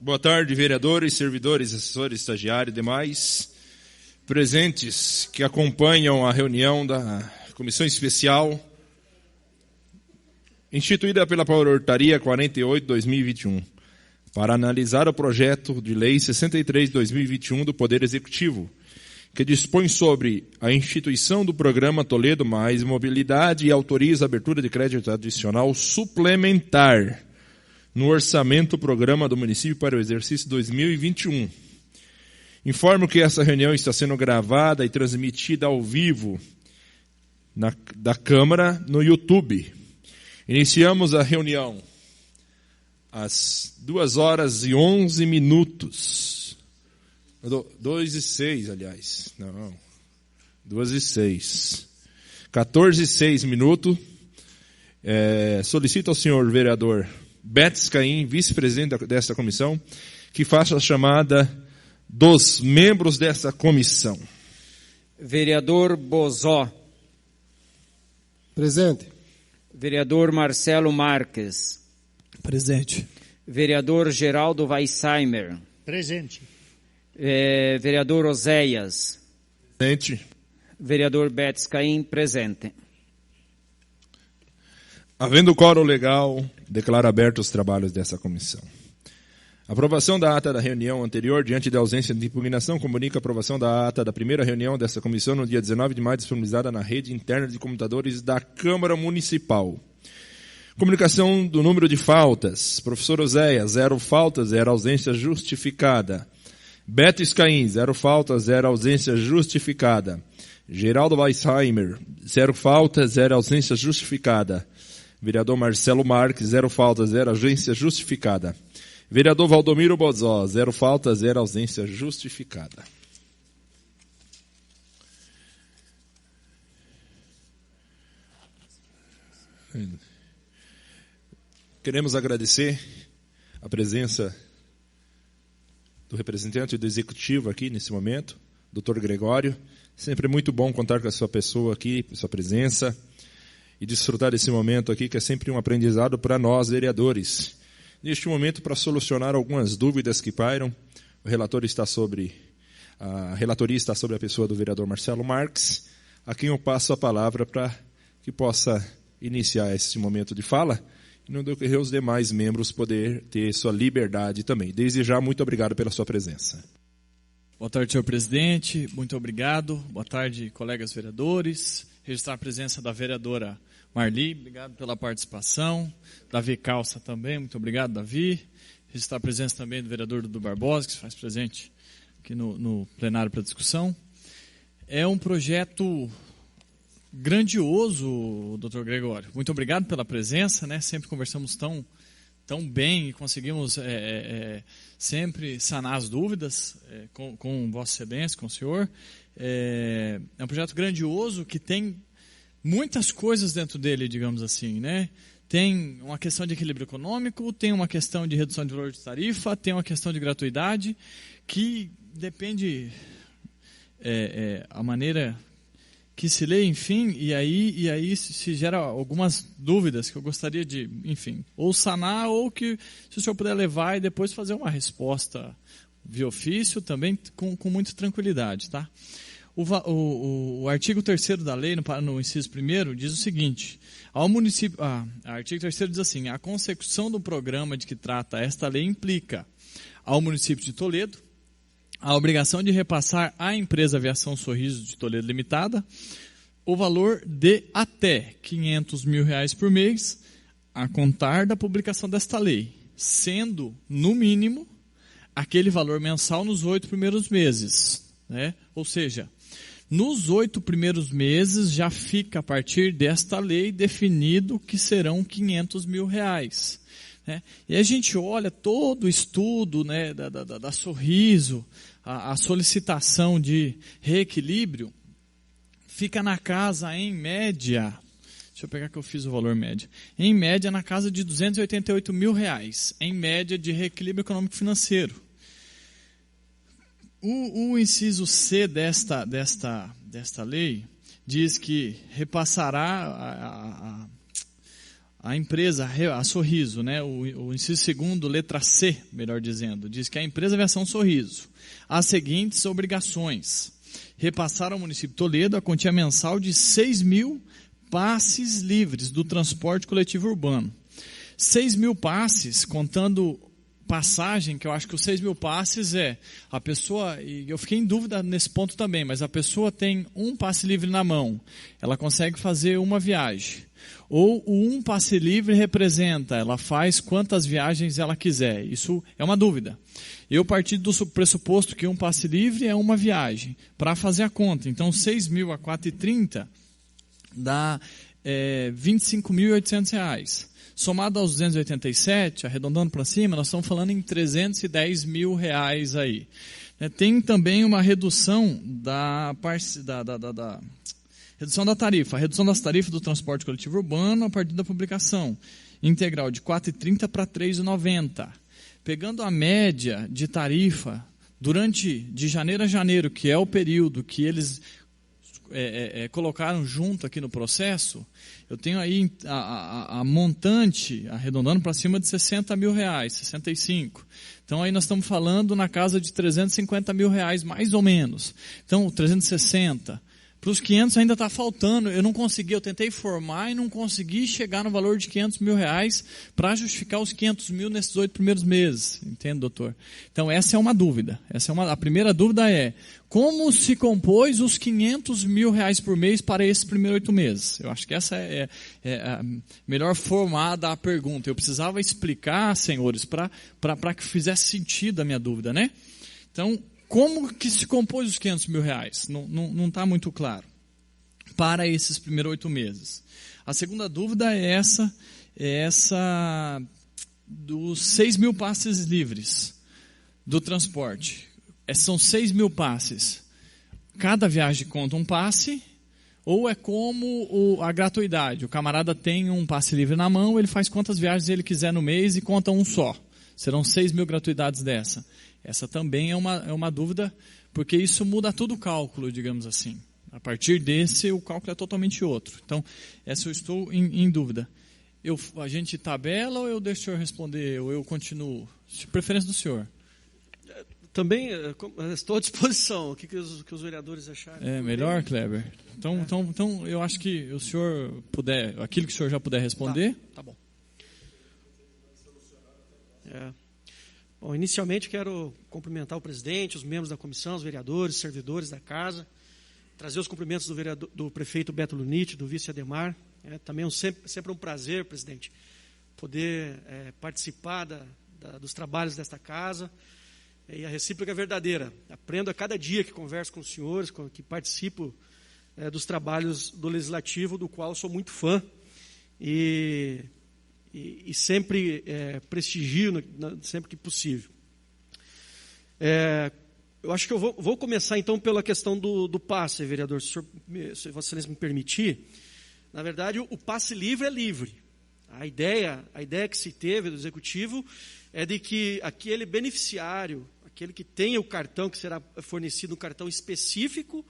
Boa tarde, vereadores, servidores, assessores, estagiários e demais presentes que acompanham a reunião da Comissão Especial instituída pela Portaria 48/2021 para analisar o projeto de Lei 63/2021 do Poder Executivo, que dispõe sobre a instituição do Programa Toledo Mais Mobilidade e autoriza a abertura de crédito adicional suplementar no orçamento programa do município para o exercício 2021. Informo que essa reunião está sendo gravada e transmitida ao vivo da Câmara no YouTube. Iniciamos a reunião às 2h11. 2h06, aliás. Não, 2h06. 14h06. Solicito ao senhor vereador Betis Caim, vice-presidente desta comissão, que faça a chamada dos membros dessa comissão. Vereador Bozó. Presente. Vereador Marcelo Marques. Presente. Vereador Geraldo Weissheimer. Presente. Vereador Oséias. Presente. Vereador Betis Caim, presente. Havendo quórum legal, declaro abertos os trabalhos dessa comissão. Aprovação da ata da reunião anterior, diante da ausência de impugnação, comunica a aprovação da ata da primeira reunião dessa comissão no dia 19 de maio, disponibilizada na rede interna de computadores da Câmara Municipal. Comunicação do número de faltas. Professor Oséias, 0 faltas, 0 ausência justificada. Betis Caim, 0 faltas, 0 ausência justificada. Geraldo Weissheimer, 0 faltas, 0 ausência justificada. Vereador Marcelo Marques, 0 faltas, 0 ausência justificada. Vereador Valdomiro Bozó, 0 faltas, 0 ausência justificada. Queremos agradecer a presença do representante do Executivo aqui nesse momento, Dr. Gregório. Sempre é muito bom contar com a sua pessoa aqui, sua presença, e desfrutar desse momento aqui, que é sempre um aprendizado para nós, vereadores. Neste momento, para solucionar algumas dúvidas que pairam, a relatoria está sobre a pessoa do vereador Marcelo Marques, a quem eu passo a palavra para que possa iniciar esse momento de fala, e no decorrer os demais membros poder ter sua liberdade também. Desde já, muito obrigado pela sua presença. Boa tarde, senhor presidente. Muito obrigado. Boa tarde, colegas vereadores. Registrar a presença da vereadora Marli, obrigado pela participação. Davi Calça também, muito obrigado, Davi. Registrar a presença também do vereador Dudu Barbosa, que se faz presente aqui no plenário para discussão. É um projeto grandioso, doutor Gregório. Muito obrigado pela presença, né? Sempre conversamos tão bem e conseguimos sempre sanar as dúvidas com Vossa Excelência, com o senhor. É um projeto grandioso que tem muitas coisas dentro dele, digamos assim, né? Tem uma questão de equilíbrio econômico, tem uma questão de redução de valor de tarifa, tem uma questão de gratuidade, que depende a maneira que se lê, enfim, e aí se gera algumas dúvidas que eu gostaria de, enfim, ou sanar, ou que, se o senhor puder levar e depois fazer uma resposta via ofício, também com muita tranquilidade, tá? O artigo 3º da lei, no inciso 1º, diz o seguinte: artigo 3º diz assim: a consecução do programa de que trata esta lei implica ao município de Toledo a obrigação de repassar à empresa Aviação Sorriso de Toledo Limitada o valor de até R$500 mil por mês a contar da publicação desta lei, sendo, no mínimo, aquele valor mensal nos 8 primeiros meses, né? Ou seja, nos 8 primeiros meses já fica, a partir desta lei, definido que serão R$500 mil. Né? E a gente olha todo o estudo, né, da Sorriso, a solicitação de reequilíbrio, fica na casa, em média, deixa eu pegar que eu fiz o valor médio, em média na casa de R$288 mil, em média de reequilíbrio econômico financeiro. O inciso C desta lei diz que repassará A empresa, a Sorriso, né, o inciso 2º, letra C, melhor dizendo, diz que a empresa Aviação Sorriso, as seguintes obrigações: repassar ao município de Toledo a quantia mensal de 6.000 passes livres do transporte coletivo urbano. 6.000 passes, contando passagem, que eu acho que os 6.000 passes a pessoa, e eu fiquei em dúvida nesse ponto também, mas a pessoa tem um passe livre na mão, ela consegue fazer uma viagem. Ou o um passe livre representa, ela faz quantas viagens ela quiser. Isso é uma dúvida. Eu parti do pressuposto que um passe livre é uma viagem, para fazer a conta. Então, 6.000 a 4,30 dá R$ 25.800. Somado aos 287, arredondando para cima, nós estamos falando em R$ 310 mil aí. Tem também uma redução redução da tarifa. A redução das tarifas do transporte coletivo urbano a partir da publicação integral de R$ 4,30 para R$ 3,90. Pegando a média de tarifa de janeiro a janeiro, que é o período que eles colocaram junto aqui no processo, eu tenho aí a montante, arredondando para cima de R$ 60 mil, 65. Então aí nós estamos falando na casa de R$ 350 mil, mais ou menos. Então, 360. Para os 500 ainda está faltando, eu tentei formar e não consegui chegar no valor de R$ 500 mil para justificar os 500 mil nesses 8 primeiros meses, entende, doutor? Então essa é uma dúvida, a primeira dúvida é, como se compôs os 500 mil por mês para esses primeiros 8 meses? Eu acho que essa é a melhor formada a pergunta, eu precisava explicar, senhores, para que fizesse sentido a minha dúvida, né? Então, como que se compôs os 500 mil? Não está muito claro para esses primeiros 8 meses. A segunda dúvida é essa dos 6.000 passes livres do transporte. São 6.000 passes. Cada viagem conta um passe, ou é como a gratuidade. O camarada tem um passe livre na mão, ele faz quantas viagens ele quiser no mês e conta um só. Serão 6.000 gratuidades dessa. Essa também é uma dúvida, porque isso muda todo o cálculo, digamos assim. A partir desse, o cálculo é totalmente outro. Então, essa eu estou em dúvida. A gente tabela ou eu deixo o senhor responder, ou eu continuo? De preferência do senhor. Também estou à disposição. O que os vereadores acharem? Melhor, Kleber? Então, eu acho que o senhor puder, aquilo que o senhor já puder responder. Tá bom. Bom, inicialmente quero cumprimentar o presidente, os membros da comissão, os vereadores, servidores da casa, trazer os cumprimentos do prefeito Beto Lunite, do vice Ademar. Também sempre um prazer, presidente, poder participar dos trabalhos desta casa. E a recíproca é verdadeira. Aprendo a cada dia que converso com os senhores, que participo dos trabalhos do Legislativo, do qual sou muito fã. E sempre prestigio sempre que possível. Eu acho que eu vou começar então pela questão do passe, vereador, se Vossa Excelência me permitir. Na verdade, o passe livre é livre. A ideia que se teve do Executivo é de que aquele beneficiário, aquele que tenha o cartão, que será fornecido um cartão específico,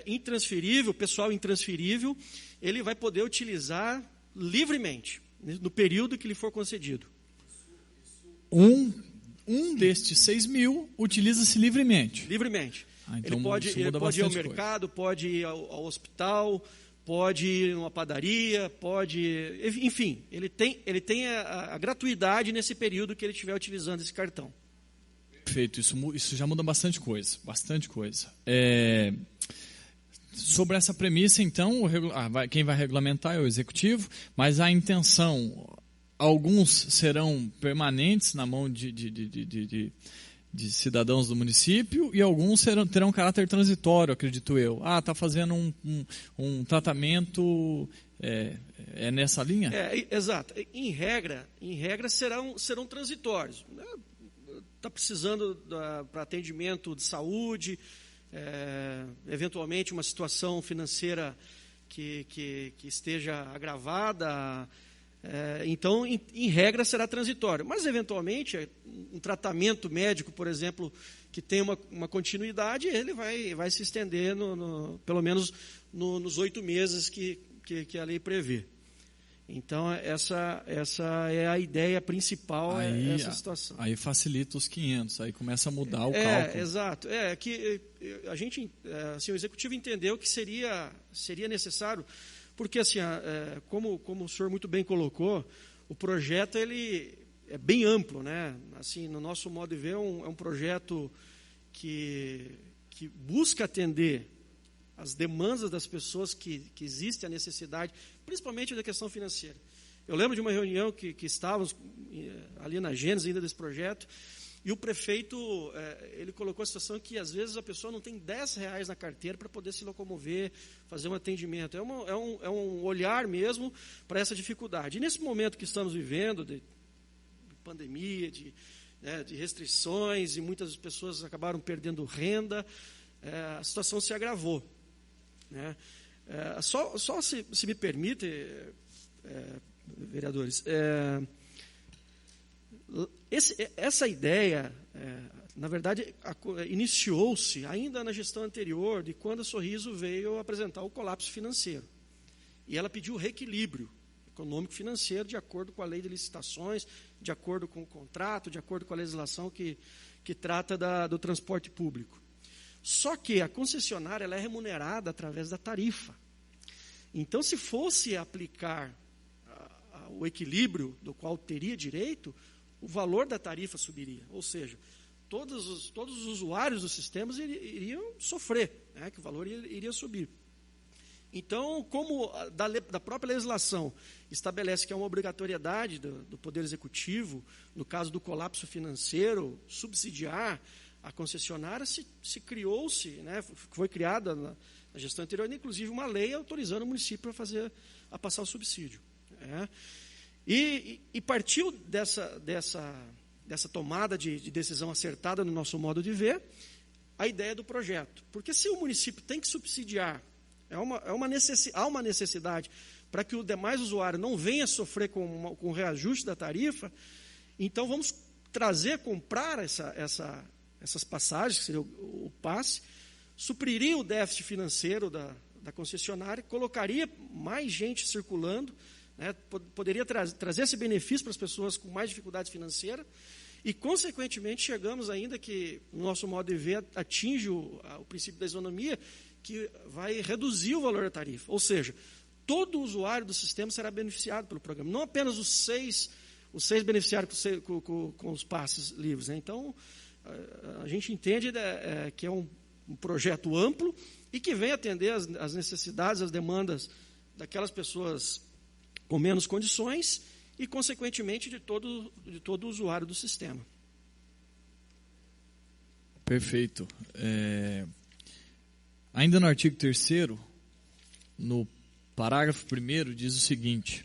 intransferível, pessoal intransferível, ele vai poder utilizar livremente, no período que lhe for concedido. Um destes 6.000 utiliza-se livremente. Livremente. Então ele pode ir ao mercado, pode ir ao hospital, pode ir numa padaria, enfim, ele tem a gratuidade nesse período que ele estiver utilizando esse cartão. Perfeito, isso já muda bastante coisa. Sobre essa premissa, então, quem vai regulamentar é o Executivo, mas a intenção, alguns serão permanentes na mão de cidadãos do município e alguns terão caráter transitório, acredito eu. Está fazendo um tratamento nessa linha? Exato. Em regra serão transitórios. Está precisando para atendimento de saúde, eventualmente uma situação financeira que esteja agravada, então, em regra, será transitório. Mas, eventualmente, um tratamento médico, por exemplo, que tem uma continuidade, ele vai se estender, pelo menos, nos 8 meses que a lei prevê. Então, essa é a ideia principal, essa situação. Aí facilita os 500, aí começa a mudar o cálculo. Exato. Que a gente, assim, o Executivo entendeu que seria necessário, porque, assim, como o senhor muito bem colocou, o projeto ele é bem amplo, né? Assim, no nosso modo de ver, é um projeto que busca atender as demandas das pessoas que existe a necessidade, principalmente da questão financeira. Eu lembro de uma reunião que estávamos ali na gênese ainda desse projeto, e o prefeito ele colocou a situação que, às vezes, a pessoa não tem R$10 na carteira para poder se locomover, fazer um atendimento. É um olhar mesmo para essa dificuldade. E nesse momento que estamos vivendo, de pandemia, de restrições, e muitas pessoas acabaram perdendo renda, a situação se agravou. Né? Só se me permite, vereadores, essa ideia, na verdade, iniciou-se ainda na gestão anterior, de quando a Sorriso veio apresentar o colapso financeiro. E ela pediu reequilíbrio econômico-financeiro de acordo com a lei de licitações, de acordo com o contrato, de acordo com a legislação que trata do transporte público. Só que a concessionária ela é remunerada através da tarifa. Então, se fosse aplicar o equilíbrio do qual teria direito, o valor da tarifa subiria. Ou seja, todos os usuários dos sistemas iriam sofrer, né, que o valor iria subir. Então, como da própria legislação estabelece que é uma obrigatoriedade do Poder Executivo, no caso do colapso financeiro, subsidiar a concessionária, se criou-se, né, foi criada na gestão anterior, inclusive uma lei autorizando o município a passar o subsídio. E partiu dessa tomada de decisão acertada no nosso modo de ver, a ideia do projeto. Porque se o município tem que subsidiar, há uma necessidade para que o demais usuário não venha sofrer com o reajuste da tarifa, então vamos comprar essas passagens, que seria o passe, supriria o déficit financeiro da concessionária, colocaria mais gente circulando, né, poderia trazer esse benefício para as pessoas com mais dificuldade financeira, e, consequentemente, chegamos ainda que, no nosso modo de ver, atinge o princípio da isonomia, que vai reduzir o valor da tarifa. Ou seja, todo usuário do sistema será beneficiado pelo programa, não apenas os seis beneficiários com os passes livres. Né? Então, a gente entende que é um projeto amplo e que vem atender as necessidades, as demandas daquelas pessoas com menos condições e, consequentemente, de todo usuário do sistema. Perfeito. Ainda no artigo 3º, no parágrafo 1º, diz o seguinte: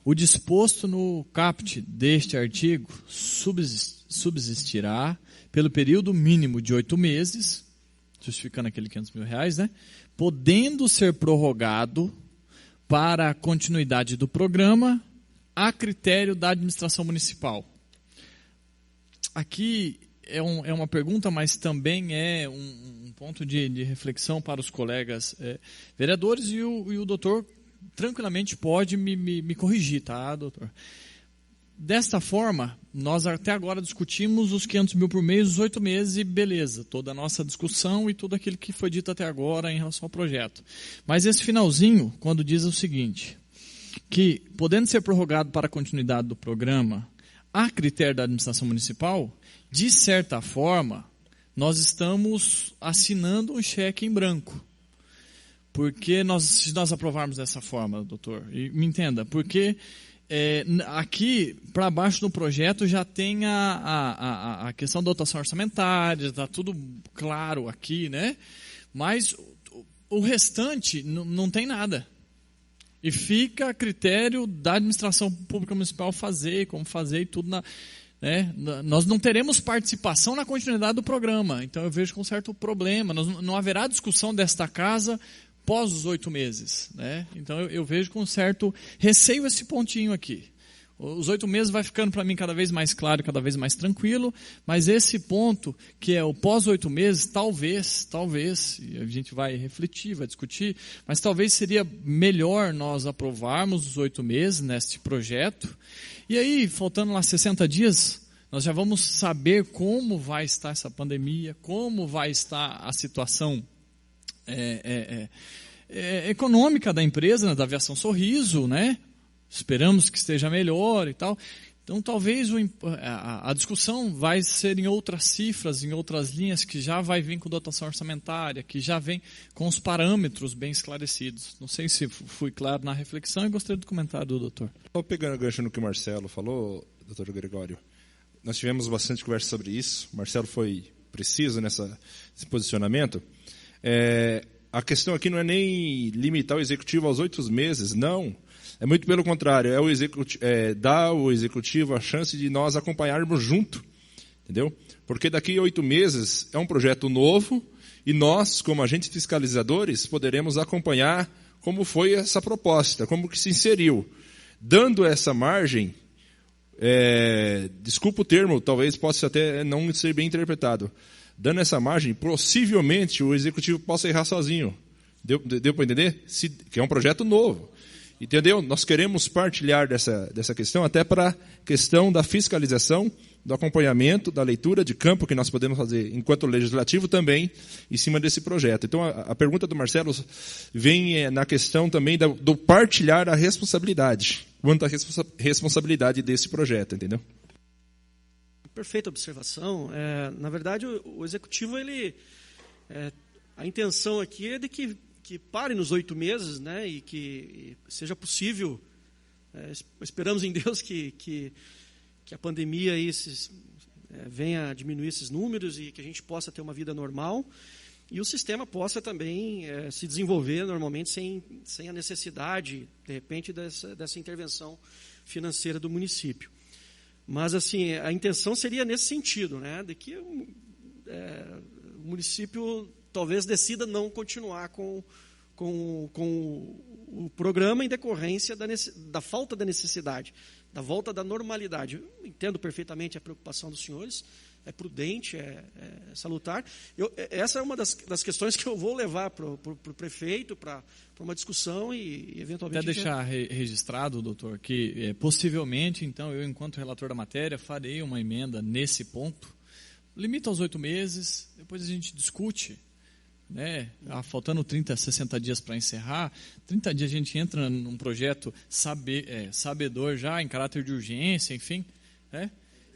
o disposto no caput deste artigo subsistirá pelo período mínimo de 8 meses, justificando aquele R$500 mil, né, podendo ser prorrogado para a continuidade do programa a critério da administração municipal. Aqui é uma pergunta, mas também é um ponto de reflexão para os colegas vereadores, e o doutor tranquilamente pode me corrigir, tá, doutor? Desta forma, nós até agora discutimos os R$500 mil por mês, os 8 meses, e beleza, toda a nossa discussão e tudo aquilo que foi dito até agora em relação ao projeto. Mas esse finalzinho, quando diz o seguinte, que, podendo ser prorrogado para a continuidade do programa, a critério da administração municipal, de certa forma, nós estamos assinando um cheque em branco. Porque se nós aprovarmos dessa forma, doutor, e me entenda, porque aqui, para baixo do projeto, já tem a questão da dotação orçamentária, está tudo claro aqui, né? Mas o restante não tem nada. E fica a critério da administração pública municipal como fazer e tudo. Né? Nós não teremos participação na continuidade do programa. Então eu vejo com certo problema. Não haverá discussão desta casa pós os 8 meses. Né? Então eu vejo com certo receio esse pontinho aqui. Os 8 meses vai ficando para mim cada vez mais claro, cada vez mais tranquilo, mas esse ponto, que é o pós 8 meses, talvez, e a gente vai refletir, vai discutir, mas talvez seria melhor nós aprovarmos os 8 meses neste projeto, e aí, faltando lá 60 dias, nós já vamos saber como vai estar essa pandemia, como vai estar a situação econômica da empresa, da Aviação Sorriso, né? Esperamos que esteja melhor e tal. Então, talvez a discussão vai ser em outras cifras, em outras linhas, que já vai vir com dotação orçamentária, que já vem com os parâmetros bem esclarecidos. Não sei se fui claro na reflexão e gostaria do comentário do doutor. Estou pegando o gancho no que o Marcelo falou, doutor Gregório. Nós tivemos bastante conversa sobre isso. O Marcelo foi preciso nesse posicionamento. A questão aqui não é nem limitar o executivo aos 8 meses, não. É muito pelo contrário, dar ao executivo a chance de nós acompanharmos junto, entendeu? Porque daqui a 8 meses é um projeto novo e nós, como agentes fiscalizadores, poderemos acompanhar como foi essa proposta, como que se inseriu. Dando essa margem, desculpa o termo, talvez possa até não ser bem interpretado, dando essa margem, possivelmente o executivo possa errar sozinho. Deu para entender? Que é um projeto novo. Entendeu? Nós queremos partilhar dessa questão até para a questão da fiscalização, do acompanhamento, da leitura de campo que nós podemos fazer enquanto legislativo também em cima desse projeto. Então, a pergunta do Marcelo vem na questão também do partilhar a responsabilidade, quanto à responsabilidade desse projeto, entendeu? Perfeita observação. Na verdade, o executivo, a intenção aqui é de que pare nos 8 meses, né, e que seja possível, esperamos em Deus que a pandemia aí venha a diminuir esses números e que a gente possa ter uma vida normal e o sistema possa também se desenvolver normalmente sem a necessidade, de repente, dessa intervenção financeira do município. Mas, assim, a intenção seria nesse sentido, né, de que o município talvez decida não continuar com o programa em decorrência da falta da necessidade, da volta da normalidade. Eu entendo perfeitamente a preocupação dos senhores, é prudente, é salutar. Essa é uma das questões que eu vou levar para o prefeito, para uma discussão e eventualmente... Até deixar registrado, doutor, que possivelmente, então, eu, enquanto relator da matéria, farei uma emenda nesse ponto. Limita aos 8 meses, depois a gente discute, né? Faltando 30, 60 dias para encerrar, 30 dias a gente entra num projeto sabedor já, em caráter de urgência, enfim, né?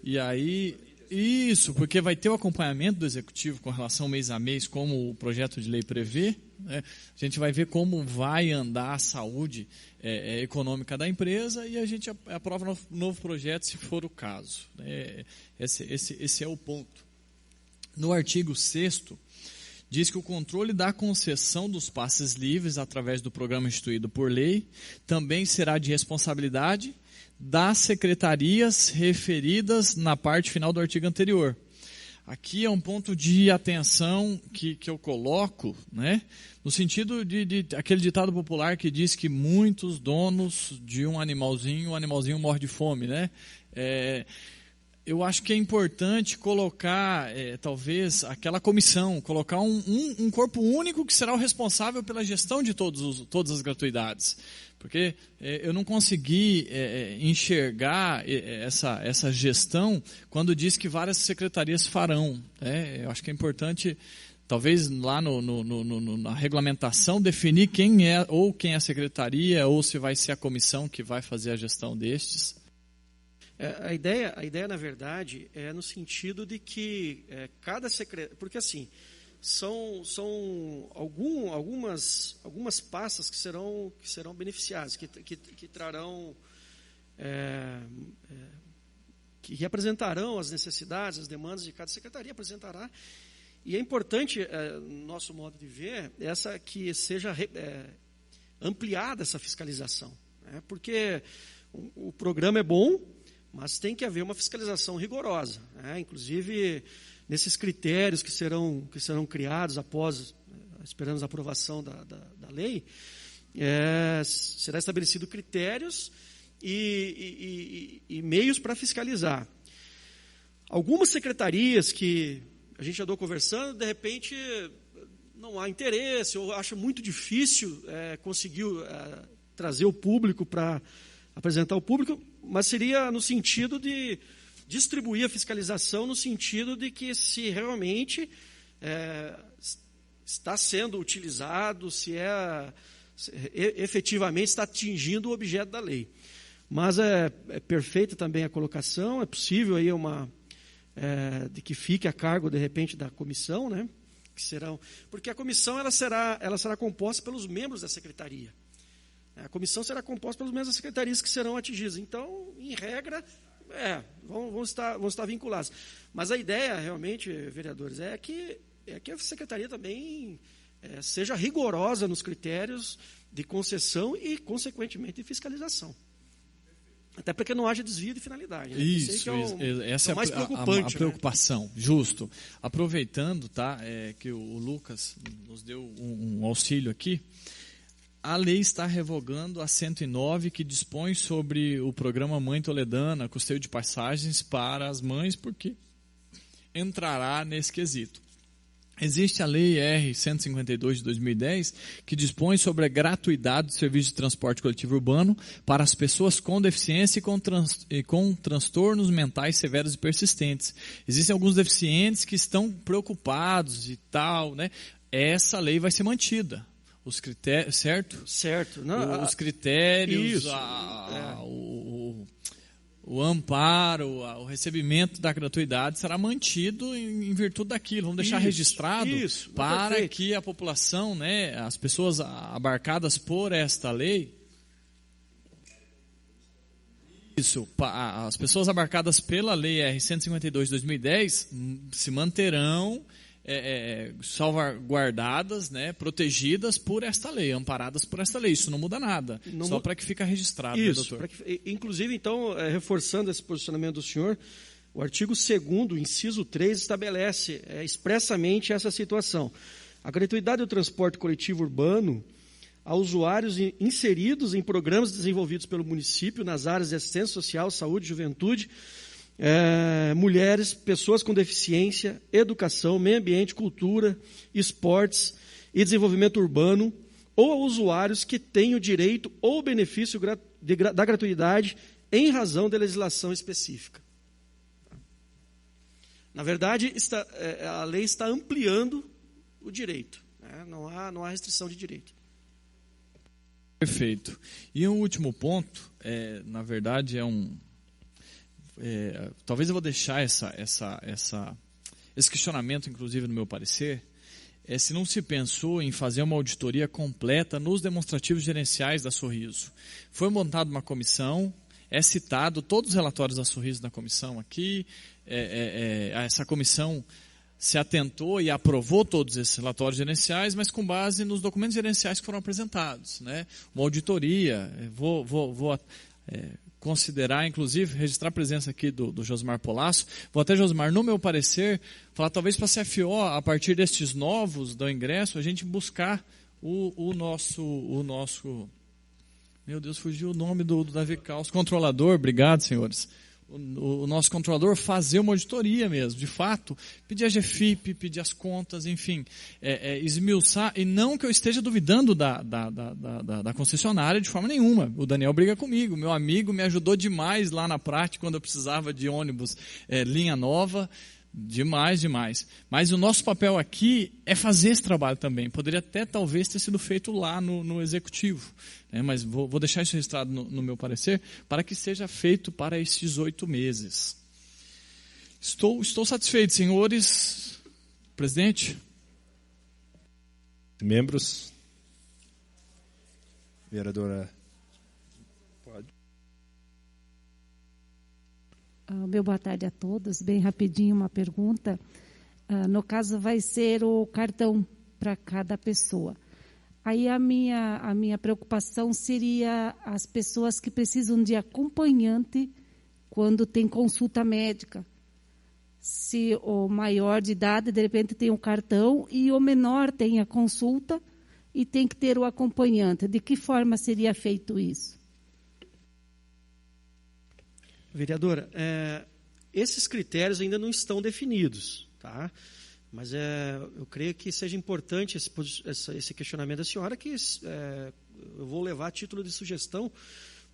E aí, isso, porque vai ter o acompanhamento do executivo com relação mês a mês, como o projeto de lei prevê, né? A gente vai ver como vai andar a saúde econômica da empresa e a gente aprova um novo projeto, se for o caso, né? Esse é o ponto. No artigo 6º, diz que o controle da concessão dos passes livres através do programa instituído por lei também será de responsabilidade das secretarias referidas na parte final do artigo anterior. Aqui é um ponto de atenção que eu coloco, né, no sentido de aquele ditado popular que diz que muitos donos de um animalzinho, o animalzinho morre de fome, né? Eu acho que é importante colocar, talvez, aquela comissão, colocar um corpo único que será o responsável pela gestão de todas as gratuidades. Porque eu não consegui enxergar essa gestão quando diz que várias secretarias farão. Eu acho que é importante, talvez, lá na regulamentação, definir quem é a secretaria, ou se vai ser a comissão que vai fazer a gestão destes. A ideia, na verdade, é no sentido de que cada secretário... Porque, assim, são algumas pastas que serão beneficiadas, que trarão... que representarão as necessidades, as demandas de cada secretaria, apresentará. E é importante, no nosso modo de ver, que seja ampliada essa fiscalização. Né? Porque o programa é bom, mas tem que haver uma fiscalização rigorosa, né? Inclusive nesses critérios que serão criados após, esperamos a aprovação da lei, será estabelecido critérios e meios para fiscalizar. Algumas secretarias que a gente andou conversando, de repente não há interesse, ou acha muito difícil conseguir trazer o público para apresentar o público, mas seria no sentido de distribuir a fiscalização, no sentido de que se realmente está sendo utilizado, se efetivamente está atingindo o objeto da lei. Mas é perfeita também a colocação, é possível aí de que fique a cargo, de repente, da comissão, né? Que serão, porque a comissão ela será composta pelos membros da secretaria. A comissão será composta pelos membros das secretarias que serão atingidos. Então, em regra, vão estar vinculados. Mas a ideia, realmente, vereadores, é que a secretaria também seja rigorosa nos critérios de concessão e, consequentemente, de fiscalização. Até para que não haja desvio de finalidade. Né? Isso, essa é mais preocupante, a preocupação, né? Justo. Aproveitando, que o Lucas nos deu um auxílio aqui, a lei está revogando a 109, que dispõe sobre o programa Mãe Toledana, custeio de passagens para as mães, porque entrará nesse quesito. Existe a Lei R. 152 de 2010, que dispõe sobre a gratuidade do serviço de transporte coletivo urbano para as pessoas com deficiência e com transtornos mentais severos e persistentes. Existem alguns deficientes que estão preocupados e tal, né? Essa lei vai ser mantida. Os critérios, certo? Certo. Não, os critérios, o amparo, o recebimento da gratuidade será mantido em virtude daquilo. Vamos deixar registrado para que a população, né, as pessoas abarcadas por esta lei, as pessoas abarcadas pela Lei R. 152 de 2010 se manterão salvaguardadas, né, protegidas por esta lei, amparadas por esta lei. Isso não muda nada, só para que fique registrado, isso, doutor. Inclusive, então, reforçando esse posicionamento do senhor, o artigo 2º, inciso 3, estabelece expressamente essa situação. A gratuidade do transporte coletivo urbano a usuários inseridos em programas desenvolvidos pelo município nas áreas de assistência social, saúde, juventude, mulheres, pessoas com deficiência, educação, meio ambiente, cultura, esportes e desenvolvimento urbano, ou a usuários que tenham direito ou benefício da gratuidade em razão da legislação específica. Na verdade, a lei está ampliando o direito, né? Não há restrição de direito. Perfeito. E um último ponto, na verdade, talvez eu vou deixar esse questionamento, inclusive, no meu parecer, se não se pensou em fazer uma auditoria completa nos demonstrativos gerenciais da Sorriso. Foi montada uma comissão, citado todos os relatórios da Sorriso na comissão aqui, essa comissão se atentou e aprovou todos esses relatórios gerenciais, mas com base nos documentos gerenciais que foram apresentados, né? Uma auditoria, vou considerar, inclusive, registrar a presença aqui do Josmar Polasso. Vou até, Josmar, no meu parecer, falar talvez para a CFO, a partir destes novos do ingresso, a gente buscar o nosso... Meu Deus, fugiu o nome do Davi Caos, controlador, obrigado, senhores. O nosso controlador fazer uma auditoria mesmo, de fato, pedir a GFIP, pedir as contas, enfim, esmiuçar, e não que eu esteja duvidando da concessionária de forma nenhuma. O Daniel briga comigo, meu amigo me ajudou demais lá na prática, quando eu precisava de ônibus linha nova, demais. Mas o nosso papel aqui é fazer esse trabalho também. Poderia até talvez ter sido feito lá no executivo, né? Mas vou deixar isso registrado no meu parecer, para que seja feito para esses 8 meses. Estou satisfeito, senhores. Presidente? Membros? Vereadora? Pode. Meu boa tarde a todos. Bem rapidinho uma pergunta. No caso, vai ser o cartão para cada pessoa. Aí a minha preocupação seria as pessoas que precisam de acompanhante quando tem consulta médica. Se o maior de idade, de repente, tem um cartão e o menor tem a consulta e tem que ter o acompanhante. De que forma seria feito isso? Vereadora, esses critérios ainda não estão definidos, tá? Mas eu creio que seja importante esse questionamento da senhora, que eu vou levar a título de sugestão,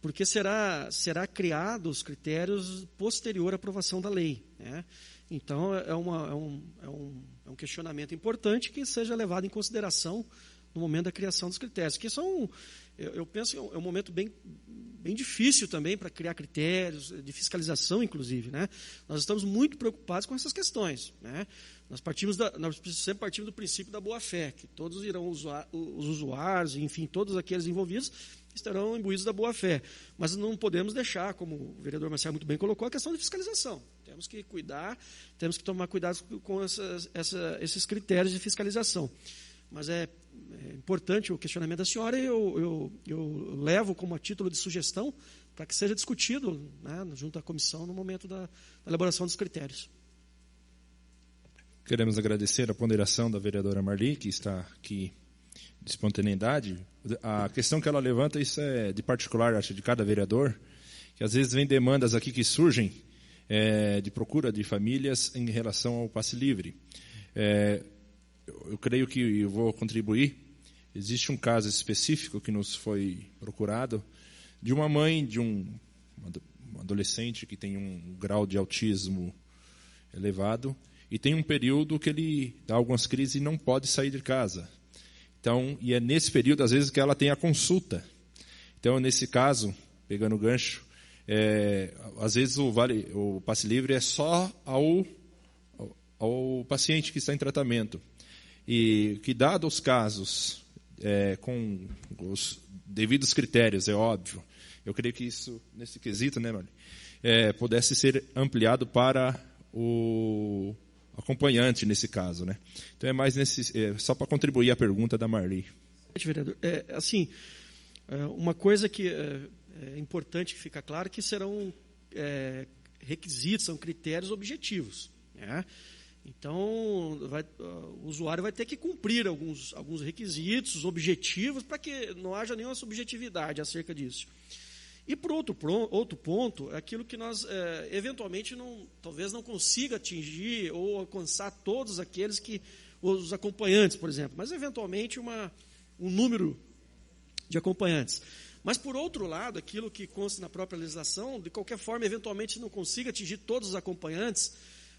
porque será criado os critérios posterior à aprovação da lei, né? Então, é um questionamento importante que seja levado em consideração no momento da criação dos critérios, que eu penso que é um momento bem difícil também para criar critérios, de fiscalização, inclusive, né? Nós estamos muito preocupados com essas questões, né? Nós sempre partimos do princípio da boa-fé, que todos irão usar, os usuários, enfim, todos aqueles envolvidos estarão imbuídos da boa-fé. Mas não podemos deixar, como o vereador Marcelo muito bem colocou, a questão de fiscalização. Temos que cuidar, temos que tomar cuidado com esses critérios de fiscalização. Mas é importante o questionamento da senhora e eu levo como a título de sugestão para que seja discutido, né, junto à comissão no momento da elaboração dos critérios. Queremos agradecer a ponderação da vereadora Marli, que está aqui de espontaneidade. A questão que ela levanta, isso é de particular, acho, de cada vereador, que às vezes vem demandas aqui que surgem de procura de famílias em relação ao passe livre. Eu creio que eu vou contribuir. Existe um caso específico que nos foi procurado de uma mãe de um adolescente que tem um grau de autismo elevado e tem um período que ele dá algumas crises e não pode sair de casa. Então, e é nesse período, às vezes, que ela tem a consulta. Então, nesse caso, pegando o gancho, às vezes o passe livre é só ao paciente que está em tratamento. E que, dados os casos, com os devidos critérios, é óbvio, eu creio que isso, nesse quesito, né, Marli, pudesse ser ampliado para o acompanhante, nesse caso, né? Então, é mais só para contribuir à pergunta da Marli. Vereador, uma coisa que é importante que fica claro, que serão requisitos, são critérios objetivos, né? Então, o usuário vai ter que cumprir alguns requisitos objetivos para que não haja nenhuma subjetividade acerca disso. E, por outro ponto, é aquilo que nós, eventualmente, talvez não consiga atingir ou alcançar todos aqueles os acompanhantes, por exemplo, mas, eventualmente, um número de acompanhantes. Mas, por outro lado, aquilo que consta na própria legislação, de qualquer forma, eventualmente, não consiga atingir todos os acompanhantes,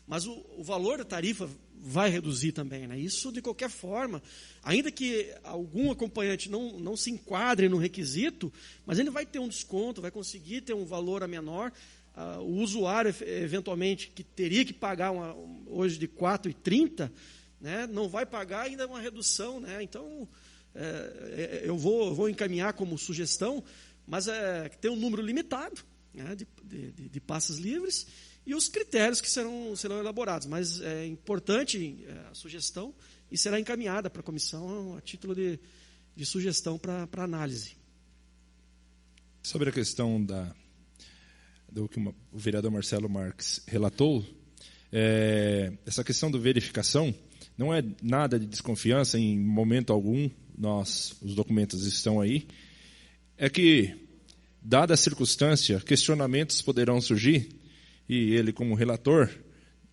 mas o valor da tarifa vai reduzir também, né? Isso, de qualquer forma, ainda que algum acompanhante não se enquadre no requisito, mas ele vai ter um desconto, vai conseguir ter um valor a menor. O usuário, eventualmente, que teria que pagar hoje de R$ 4,30, né, não vai pagar ainda uma redução, né? Então, eu vou encaminhar como sugestão, mas tem um número limitado, né, de passes livres, e os critérios que serão elaborados. Mas é importante a sugestão e será encaminhada para a comissão a título de sugestão para análise. Sobre a questão do que o vereador Marcelo Marques relatou, essa questão da verificação não é nada de desconfiança em momento algum, os documentos estão aí. É que, dada a circunstância, questionamentos poderão surgir, e ele, como relator,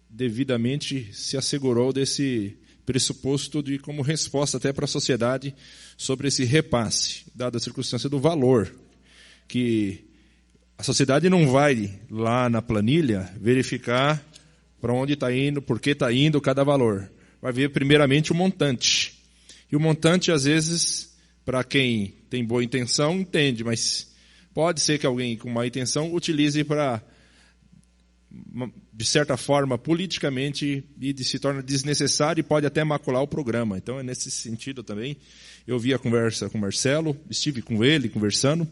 devidamente se assegurou desse pressuposto como resposta até para a sociedade sobre esse repasse, dada a circunstância do valor, que a sociedade não vai lá na planilha verificar para onde está indo, por que está indo cada valor. Vai ver primeiramente o montante. E o montante, às vezes, para quem tem boa intenção, entende, mas pode ser que alguém com má intenção utilize para, de certa forma, politicamente, e se torna desnecessário e pode até macular o programa. Então, é nesse sentido também. Eu vi a conversa com o Marcelo, estive com ele conversando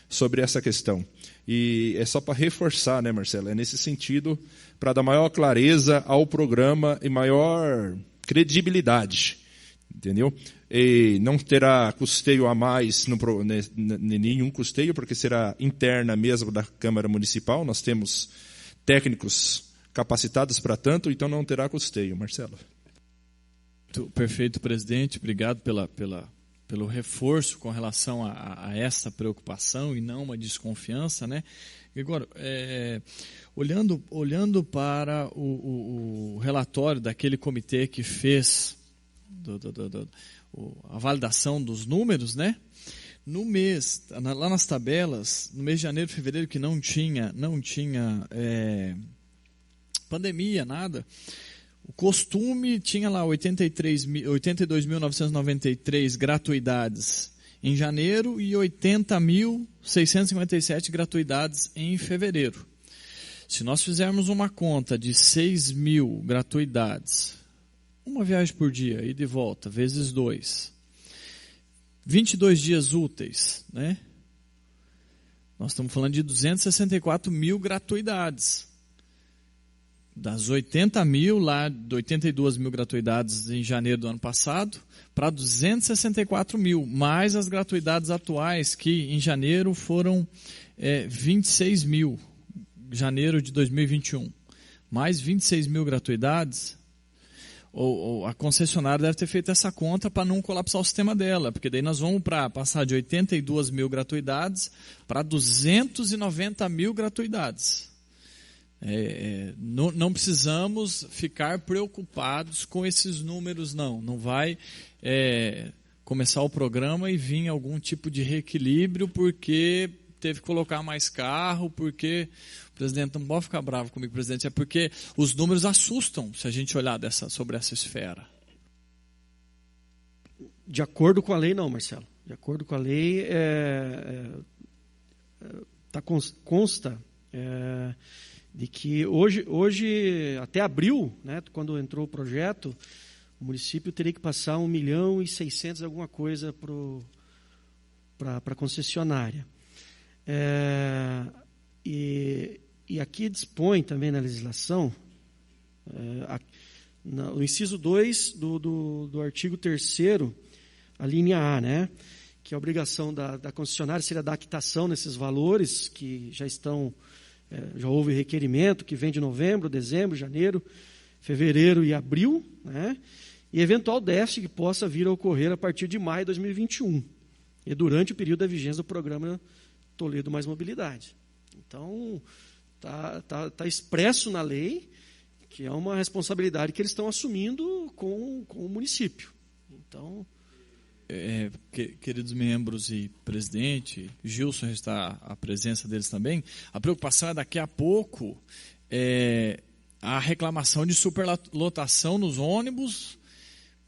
sobre essa questão. E é só para reforçar, né, Marcelo? É nesse sentido, para dar maior clareza ao programa e maior credibilidade, entendeu? E não terá custeio a mais, nenhum custeio, porque será interna mesmo da Câmara Municipal. Nós temos técnicos capacitados para tanto, então não terá custeio. Marcelo. Perfeito, presidente. Obrigado pela pelo reforço com relação a essa preocupação e não uma desconfiança, né? Gregório, olhando para o relatório daquele comitê que fez a validação dos números, né? No mês, lá nas tabelas, no mês de janeiro e fevereiro, que não tinha pandemia, nada, o costume tinha lá 82.993 gratuidades em janeiro e 80.657 gratuidades em fevereiro. Se nós fizermos uma conta de 6.000 gratuidades, uma viagem por dia, ida e volta, vezes 2, 22 dias úteis, né? Nós estamos falando de 264.000 gratuidades. Das 80.000, lá, de 82.000 gratuidades em janeiro do ano passado, para 264.000, mais as gratuidades atuais, que em janeiro foram 26.000, janeiro de 2021. Mais 26.000 gratuidades. A concessionária deve ter feito essa conta para não colapsar o sistema dela, porque daí nós vamos passar de 82.000 gratuidades para 290.000 gratuidades. Não precisamos ficar preocupados com esses números, não. Não vai começar o programa e vir algum tipo de reequilíbrio porque teve que colocar mais carro, porque... Presidente, não pode ficar bravo comigo, presidente, é porque os números assustam se a gente olhar sobre essa esfera. De acordo com a lei, não, Marcelo. De acordo com a lei, consta de que hoje, até abril, né, quando entrou o projeto, o município teria que passar 1.600.000 alguma coisa para a concessionária. E aqui dispõe também na legislação, no inciso 2 do artigo 3º, a linha A, né, que a obrigação da concessionária seria dar quitação nesses valores que já houve requerimento, que vem de novembro, dezembro, janeiro, fevereiro e abril, né, e eventual déficit que possa vir a ocorrer a partir de maio de 2021, e durante o período da vigência do programa Toledo Mais Mobilidade. Então, está expresso na lei que é uma responsabilidade que eles estão assumindo com o município. Então, queridos membros e presidente, Gilson está a presença deles também, a preocupação é daqui a pouco a reclamação de superlotação nos ônibus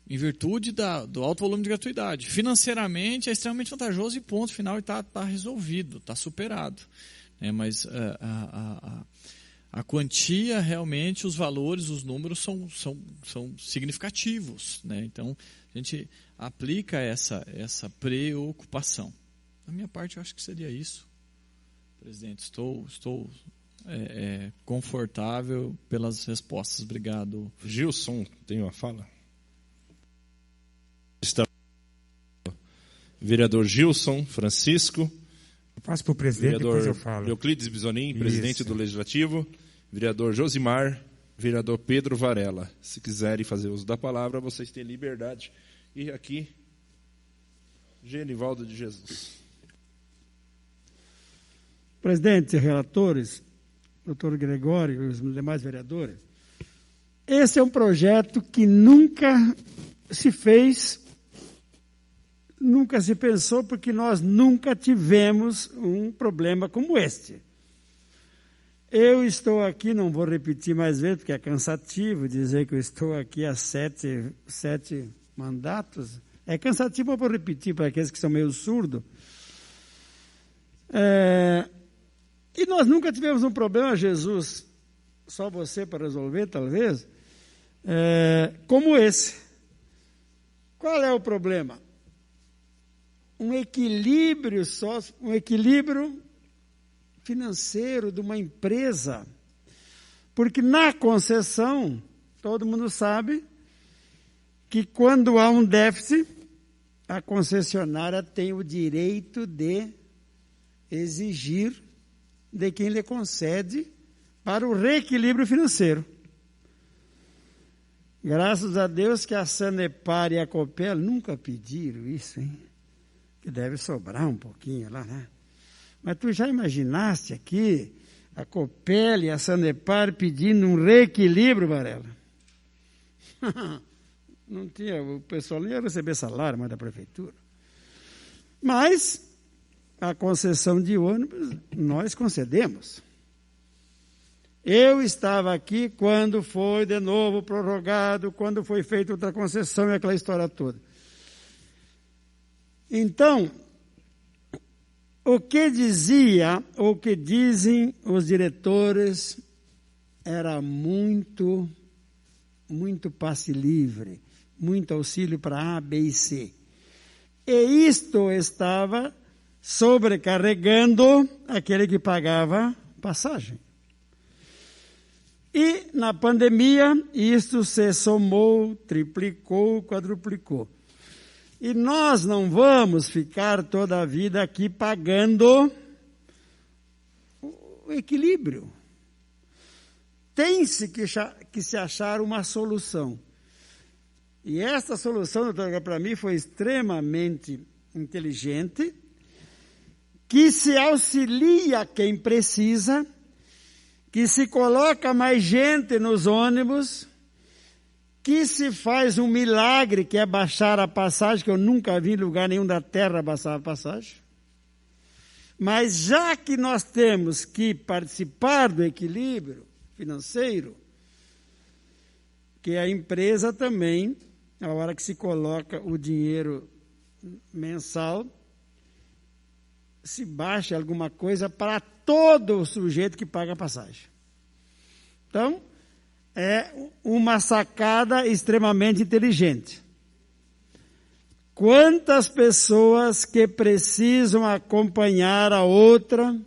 em virtude do alto volume de gratuidade. Financeiramente é extremamente vantajoso e ponto final, e está resolvido, está superado. Mas a quantia, realmente, os valores, os números são significativos, né? Então, a gente aplica essa preocupação. Da minha parte, eu acho que seria isso. Presidente, estou confortável pelas respostas. Obrigado. Gilson, tem uma fala? Vereador Gilson Francisco. Eu passo para o presidente, vereador depois eu falo. Euclides Bisonin, presidente do Legislativo. Vereador Josimar. Vereador Pedro Varela. Se quiserem fazer uso da palavra, vocês têm liberdade. E aqui, Genivaldo de Jesus. Presidente, relatores, doutor Gregório e os demais vereadores, esse é um projeto que nunca se fez, nunca se pensou, porque nós nunca tivemos um problema como este. Eu estou aqui, não vou repetir mais vezes, porque é cansativo dizer que eu estou aqui há sete mandatos. É cansativo, eu vou repetir para aqueles que são meio surdos. E nós nunca tivemos um problema, Jesus, só você para resolver, talvez, como esse. Qual é o problema? Um equilíbrio financeiro de uma empresa, porque na concessão, todo mundo sabe que quando há um déficit, a concessionária tem o direito de exigir de quem lhe concede para o reequilíbrio financeiro. Graças a Deus que a Sanepar e a Copel nunca pediram isso, hein? Que deve sobrar um pouquinho lá, né? Mas tu já imaginaste aqui a Copel e a Sanepar pedindo um reequilíbrio, Varela? Não tinha, o pessoal não ia receber salário mais da prefeitura. Mas a concessão de ônibus nós concedemos. Eu estava aqui quando foi de novo prorrogado, quando foi feita outra concessão e aquela história toda. Então, o que dizia, ou o que dizem os diretores, era muito passe livre, muito auxílio para A, B e C. E isto estava sobrecarregando aquele que pagava passagem. E na pandemia, isto se somou, triplicou, quadruplicou. E nós não vamos ficar toda a vida aqui pagando o equilíbrio. Tem-se que se achar uma solução. E esta solução, doutor, para mim foi extremamente inteligente, que se auxilia quem precisa, que se coloca mais gente nos ônibus, que se faz um milagre, que é baixar a passagem, que eu nunca vi em lugar nenhum da terra baixar a passagem. Mas já que nós temos que participar do equilíbrio financeiro, que a empresa também, na hora que se coloca o dinheiro mensal, se baixa alguma coisa para todo o sujeito que paga a passagem. Então, é uma sacada extremamente inteligente. Quantas pessoas que precisam acompanhar a outra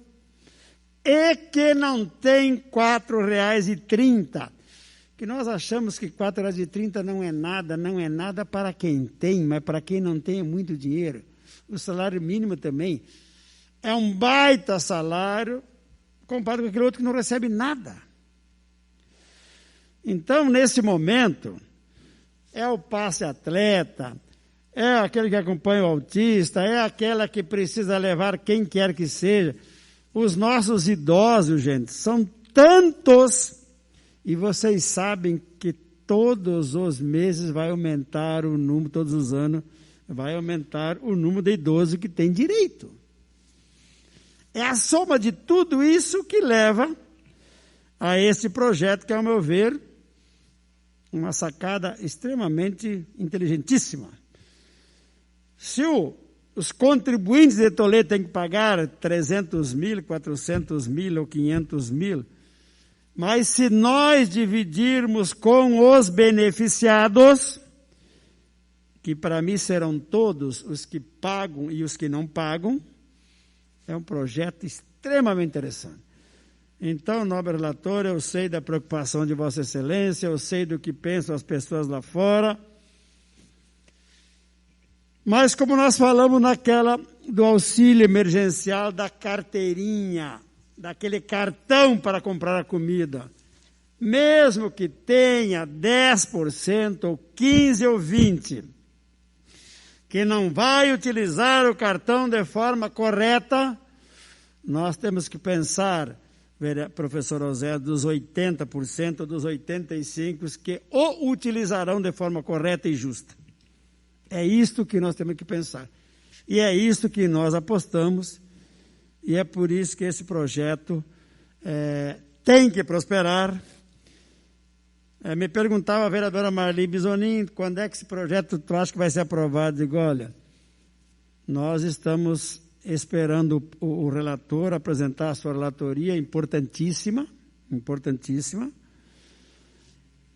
e que não tem R$ 4,30, que nós achamos que R$ 4,30 não é nada para quem tem, mas para quem não tem é muito dinheiro. O salário mínimo também é um baita salário comparado com aquele outro que não recebe nada. Então, nesse momento, é o passe atleta, é aquele que acompanha o autista, é aquela que precisa levar quem quer que seja. Os nossos idosos, gente, são tantos, e vocês sabem que todos os meses vai aumentar o número, todos os anos, vai aumentar o número de idosos que tem direito. É a soma de tudo isso que leva a esse projeto que, ao meu ver, uma sacada extremamente inteligentíssima. Se os contribuintes de Toledo têm que pagar 300 mil, 400 mil ou 500 mil, mas se nós dividirmos com os beneficiados, que para mim serão todos os que pagam e os que não pagam, é um projeto extremamente interessante. Então, nobre relator, eu sei da preocupação de Vossa Excelência, eu sei do que pensam as pessoas lá fora, mas como nós falamos naquela do auxílio emergencial, da carteirinha, daquele cartão para comprar a comida, mesmo que tenha 10% ou 15% ou 20%, que não vai utilizar o cartão de forma correta, nós temos que pensar, professor José, dos 80%, dos 85% que o utilizarão de forma correta e justa. É isto que nós temos que pensar. E é isto que nós apostamos, e é por isso que esse projeto tem que prosperar. Me perguntava a vereadora Marli Bisonin, quando é que esse projeto tu acha que vai ser aprovado? Digo, olha, nós estamos esperando o relator apresentar a sua relatoria, importantíssima,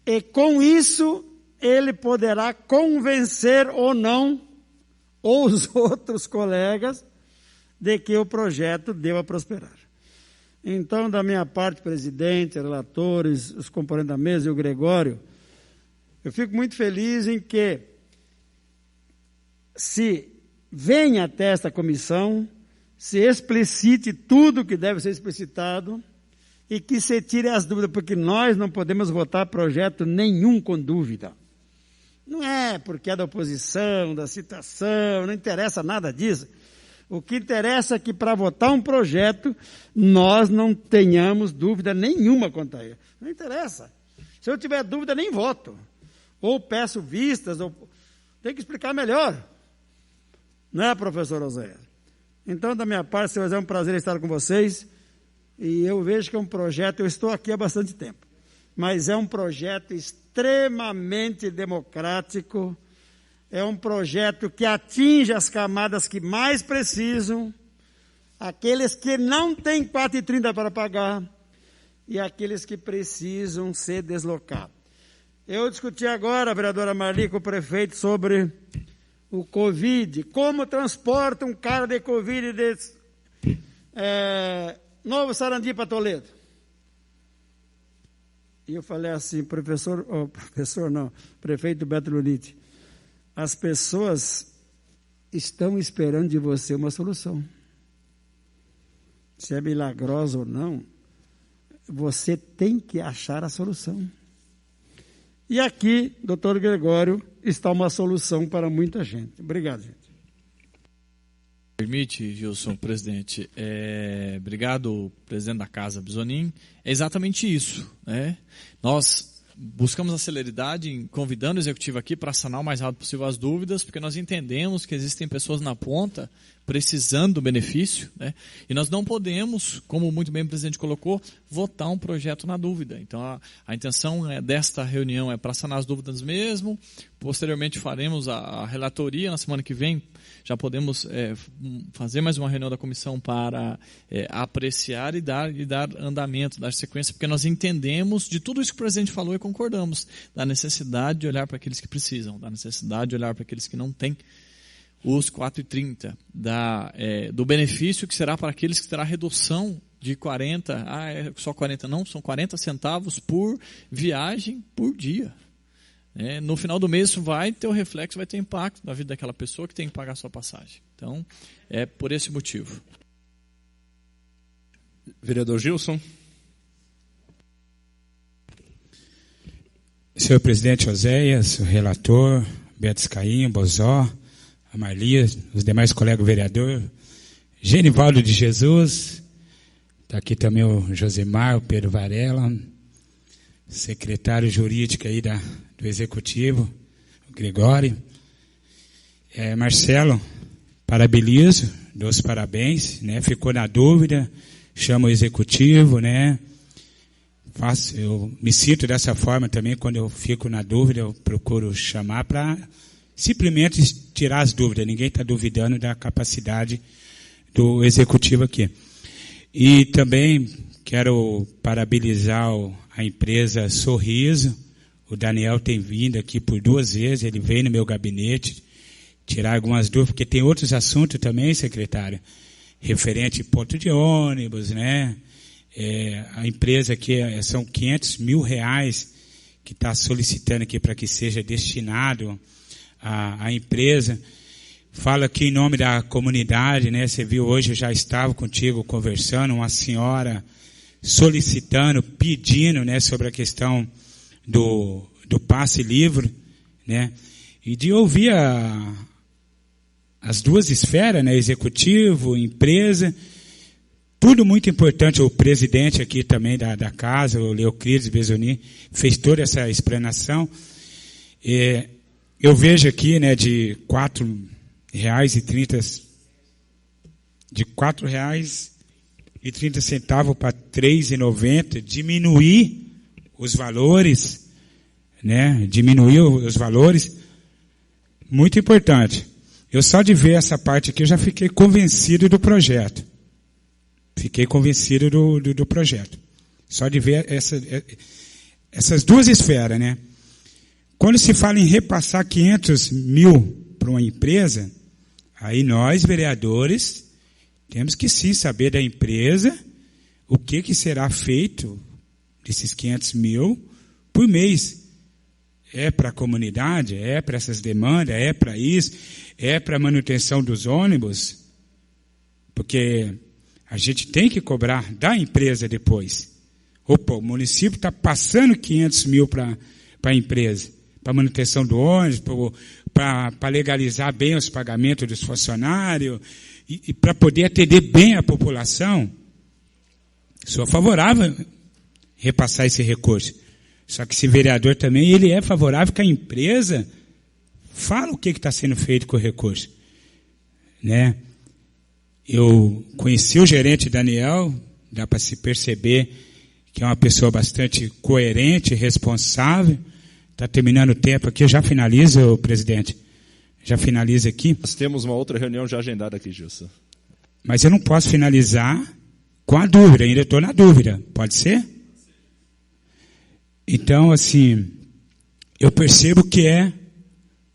e com isso ele poderá convencer ou não os outros colegas de que o projeto deva prosperar. Então, da minha parte, presidente, relatores, os componentes da mesa e o Gregório, eu fico muito feliz em que se venha até esta comissão, se explicite tudo que deve ser explicitado, e que se tire as dúvidas, porque nós não podemos votar projeto nenhum com dúvida. Não é porque é da oposição, da citação, não interessa nada disso. O que interessa é que para votar um projeto, nós não tenhamos dúvida nenhuma quanto a ele. Não interessa. Se eu tiver dúvida, nem voto. Ou peço vistas, ou tem que explicar melhor. Não é, professor Oséias? Então, da minha parte, senhores, é um prazer estar com vocês. E eu vejo que é um projeto, eu estou aqui há bastante tempo, mas é um projeto extremamente democrático, é um projeto que atinge as camadas que mais precisam, aqueles que não têm 4,30 para pagar e aqueles que precisam se deslocar. Eu discuti agora, vereadora Marli, com o prefeito sobre o Covid, como transporta um cara de Covid de Novo Sarandi para Toledo. E eu falei assim, prefeito Beto Lunite, as pessoas estão esperando de você uma solução. Se é milagrosa ou não, você tem que achar a solução. E aqui, doutor Gregório, está uma solução para muita gente. Obrigado, gente. Permite, Gilson, presidente. Obrigado, presidente da Casa Bisonin. É exatamente isso, né? Nós buscamos a celeridade, convidando o executivo aqui para sanar o mais rápido possível as dúvidas, porque nós entendemos que existem pessoas na ponta precisando do benefício, né? E nós não podemos, como muito bem o presidente colocou, votar um projeto na dúvida. Então, a intenção desta reunião é para sanar as dúvidas mesmo. Posteriormente, faremos a relatoria na semana que vem. Já podemos fazer mais uma reunião da comissão para apreciar e dar andamento, dar sequência, porque nós entendemos de tudo isso que o presidente falou e concordamos, da necessidade de olhar para aqueles que precisam, da necessidade de olhar para aqueles que não têm os 4,30, do benefício que será para aqueles que terá redução de 40, só 40 não, são 40 centavos por viagem por dia. No final do mês isso vai ter o reflexo, vai ter impacto na vida daquela pessoa que tem que pagar a sua passagem. Então, é por esse motivo. Vereador Gilson. Senhor presidente Oséias, o relator, Beto Scaim, Bozó, a Marli, os demais colegas vereadores, Genivaldo de Jesus, está aqui também o Josemar, o Pedro Varela, secretário jurídico aí do Executivo, o Gregório. Marcelo, parabenizo, dou os parabéns, né? Ficou na dúvida, chama o Executivo, né? Eu me sinto dessa forma também, quando eu fico na dúvida, eu procuro chamar para simplesmente tirar as dúvidas. Ninguém está duvidando da capacidade do Executivo aqui. E também quero parabenizar a empresa Sorriso. O Daniel tem vindo aqui por 2 vezes, ele veio no meu gabinete tirar algumas dúvidas, porque tem outros assuntos também, secretário, referente a ponto de ônibus, né? A empresa aqui são R$500 mil que está solicitando aqui para que seja destinado à empresa. Fala aqui em nome da comunidade, né? Você viu hoje, eu já estava contigo conversando, uma senhora solicitando, pedindo, né, sobre a questão do passe livre, né? E de ouvir as duas esferas, né? Executivo, empresa, tudo muito importante. O presidente aqui também da casa, o Leoclides Besoni, fez toda essa explanação. Eu vejo aqui, né, de R$4,30 para R$3,90, diminuir os valores, né? Diminuir os valores, muito importante. Eu só de ver essa parte aqui, eu já fiquei convencido do projeto. Fiquei convencido do projeto. Só de ver essas duas esferas, né? Quando se fala em repassar 500 mil para uma empresa, aí nós, vereadores, temos que sim saber da empresa o que será feito desses 500 mil por mês. É para a comunidade? É para essas demandas? É para isso? É para a manutenção dos ônibus? Porque a gente tem que cobrar da empresa depois. Opa, o município está passando 500 mil para a empresa, para manutenção do ônibus, para legalizar bem os pagamentos dos funcionários e para poder atender bem a população. Sou favorável a repassar esse recurso. Só que esse vereador também, ele é favorável que a empresa fale o que está sendo feito com o recurso. Né? Eu conheci o gerente Daniel, dá para se perceber que é uma pessoa bastante coerente, responsável. Está terminando o tempo aqui, eu já finalizo, presidente. Já finalizo aqui. Nós temos uma outra reunião já agendada aqui, Gilson. Mas eu não posso finalizar com a dúvida, ainda estou na dúvida. Pode ser? Então, assim, eu percebo que é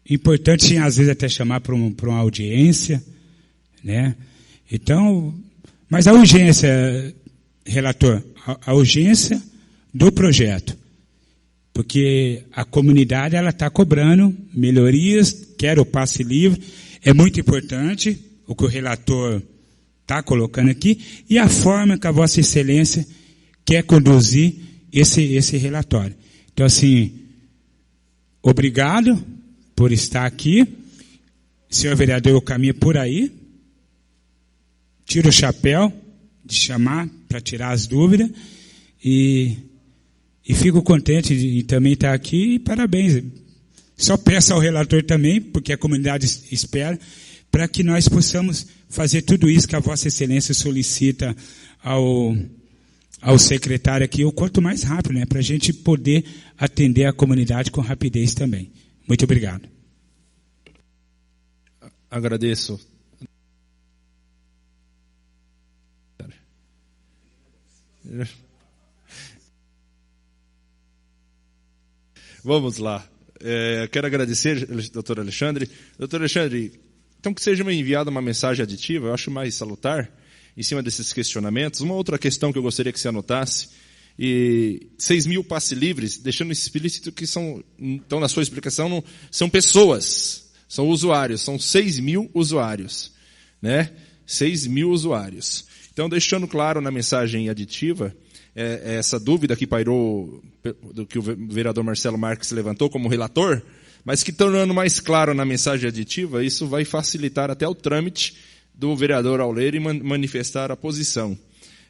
importante, às vezes, até chamar para uma audiência, né? Então, mas a urgência, relator, a urgência do projeto, porque a comunidade ela está cobrando melhorias, quer o passe livre, é muito importante o que o relator está colocando aqui e a forma que a Vossa Excelência quer conduzir esse relatório. Então, assim, obrigado por estar aqui. Senhor vereador, eu caminho por aí. Tiro o chapéu de chamar para tirar as dúvidas e fico contente de também estar aqui e parabéns. Só peço ao relator também, porque a comunidade espera, para que nós possamos fazer tudo isso que a Vossa Excelência solicita ao secretário aqui, o quanto mais rápido, né, para a gente poder atender a comunidade com rapidez também. Muito obrigado. Agradeço. Vamos lá. Quero agradecer, doutor Alexandre. Doutor Alexandre, então que seja enviada uma mensagem aditiva, eu acho mais salutar, em cima desses questionamentos. Uma outra questão que eu gostaria que você anotasse, 6 mil passes livres, deixando explícito que então na sua explicação, não, são pessoas, são usuários, são 6 mil usuários, né? 6 mil usuários. Então, deixando claro na mensagem aditiva, essa dúvida que pairou, do que o vereador Marcelo Marques levantou como relator, mas que tornando mais claro na mensagem aditiva, isso vai facilitar até o trâmite do vereador Auleiro e manifestar a posição.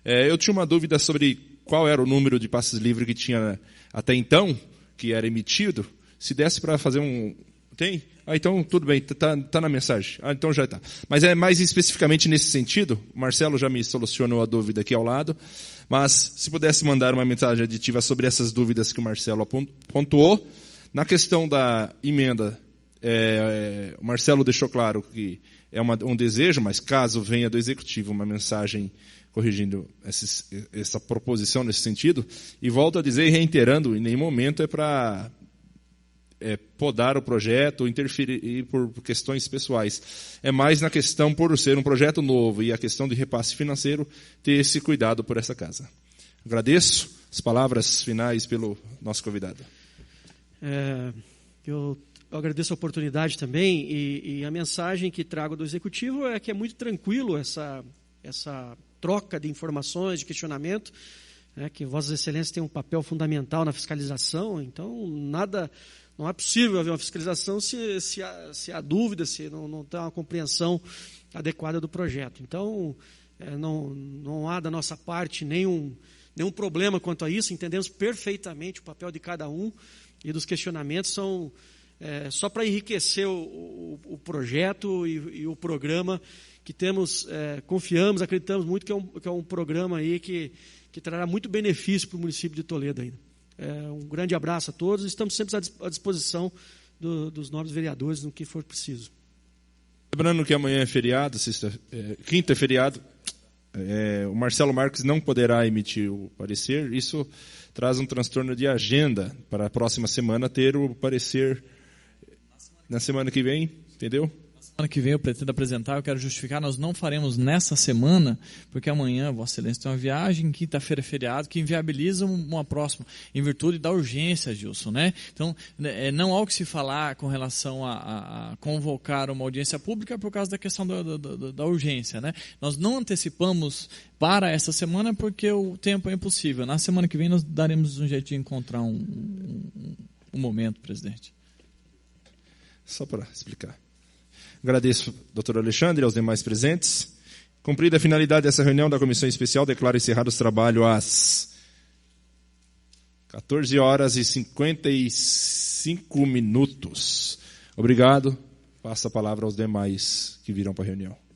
Eu tinha uma dúvida sobre qual era o número de passes livres que tinha até então, que era emitido. Se desse para fazer um... Tem? Então tudo bem, tá na mensagem. Então já está. Mas é mais especificamente nesse sentido, o Marcelo já me solucionou a dúvida aqui ao lado, mas se pudesse mandar uma mensagem aditiva sobre essas dúvidas que o Marcelo pontuou. Na questão da emenda, o Marcelo deixou claro que é um desejo, mas caso venha do Executivo uma mensagem corrigindo essa proposição nesse sentido, e volto a dizer, reiterando, em nenhum momento é para podar o projeto, interferir por questões pessoais. É mais na questão, por ser um projeto novo e a questão de repasse financeiro, ter esse cuidado por essa casa. Agradeço as palavras finais pelo nosso convidado. Eu agradeço a oportunidade também e a mensagem que trago do Executivo é que é muito tranquilo essa troca de informações, de questionamento, que Vossas Excelências têm um papel fundamental na fiscalização, então não é possível haver uma fiscalização se há dúvida, se não tem uma compreensão adequada do projeto. Então, não há da nossa parte nenhum problema quanto a isso, entendemos perfeitamente o papel de cada um e dos questionamentos são só para enriquecer o projeto e o programa que temos, confiamos, acreditamos muito que é um programa aí que trará muito benefício para o município de Toledo ainda. Um grande abraço a todos, estamos sempre à disposição dos nobres vereadores no que for preciso. Lembrando que amanhã é feriado, quinta é feriado, o Marcelo Marques não poderá emitir o parecer, isso traz um transtorno de agenda para a próxima semana ter o parecer na semana que vem, entendeu? semana que vem eu pretendo apresentar, eu quero justificar, nós não faremos nessa semana, porque amanhã, Vossa Excelência, tem uma viagem, quinta-feira é feriado, que inviabiliza uma próxima, em virtude da urgência, Gilson, né? Então, não há o que se falar com relação a convocar uma audiência pública por causa da questão da urgência, né? Nós não antecipamos para essa semana porque o tempo é impossível. Na semana que vem nós daremos um jeito de encontrar um momento, presidente. Só para explicar. Agradeço, doutor Alexandre, e aos demais presentes. Cumprida a finalidade dessa reunião da Comissão Especial, declaro encerrado os trabalhos às 14h55. Obrigado. Passo a palavra aos demais que virão para a reunião.